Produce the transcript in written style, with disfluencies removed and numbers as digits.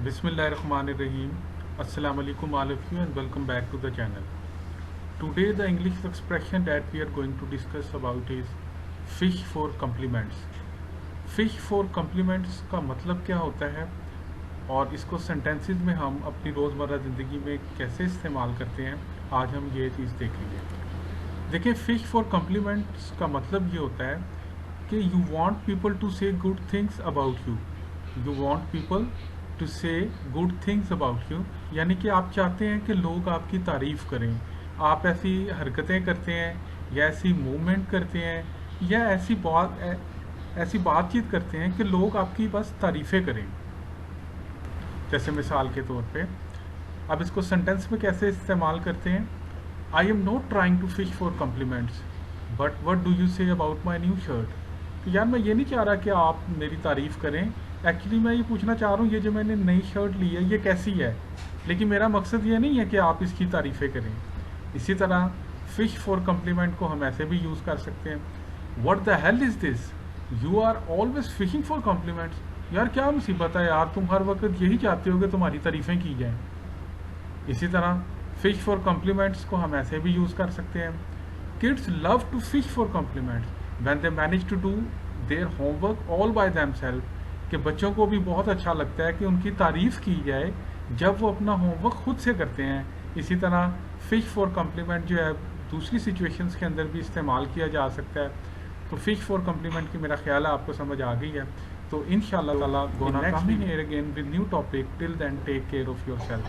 Bismillahirrahmanirrahim. Assalamu alaikum all of you and welcome back to the channel. Today the English expression that we are going to discuss about is fish for compliments. Fish for compliments का मतलब क्या होता है और इसको sentences में हम अपनी रोज़मर्रा ज़िंदगी में कैसे इस्तेमाल करते हैं, आज हम ये चीज़ देखेंगे। देखिए, फिश फॉर कम्प्लीमेंट्स का मतलब ये होता है कि you want people to say good things about you. You want people to say good things about you, यानी कि आप चाहते हैं कि लोग आपकी तारीफ़ करें। आप ऐसी हरकतें करते हैं या ऐसी मूवमेंट करते हैं या ऐसी बातचीत करते हैं कि लोग आपकी बस तारीफ़ें करें। जैसे मिसाल के तौर पे अब इसको सेंटेंस में कैसे इस्तेमाल करते हैं। I am not trying to fish for compliments but what do you say about my new shirt. तो यार, मैं ये नहीं चाह रहा कि आप मेरी तारीफ़ करें, एक्चुअली मैं ये पूछना चाह रहा हूँ ये जो मैंने नई शर्ट ली है ये कैसी है, लेकिन मेरा मकसद ये नहीं है कि आप इसकी तारीफ़ें करें। इसी तरह फ़िश फॉर कम्प्लीमेंट को हम ऐसे भी यूज़ कर सकते हैं। What the hell is this, you are always fishing for compliments. यार क्या मुसीबत है यार, तुम हर वक्त यही चाहते हो कि तुम्हारी तारीफ़ें की जाएँ। इसी तरह फ़िश फॉर कम्प्लीमेंट्स को हम ऐसे भी यूज़ कर सकते हैं। Kids love to fish for compliments when they manage to do their homework all by themselves. कि बच्चों को भी बहुत अच्छा लगता है कि उनकी तारीफ़ की जाए जब वो अपना होमवर्क खुद से करते हैं। इसी तरह फ़िश फॉर कम्प्लीमेंट जो है दूसरी सिचुएशंस के अंदर भी इस्तेमाल किया जा सकता है। तो फ़िश फॉर कम्प्लीमेंट की मेरा ख्याल है आपको समझ आ गई है। तो इंशाल्लाह ताला gonna come here again with new topic. Till then take care of yourself.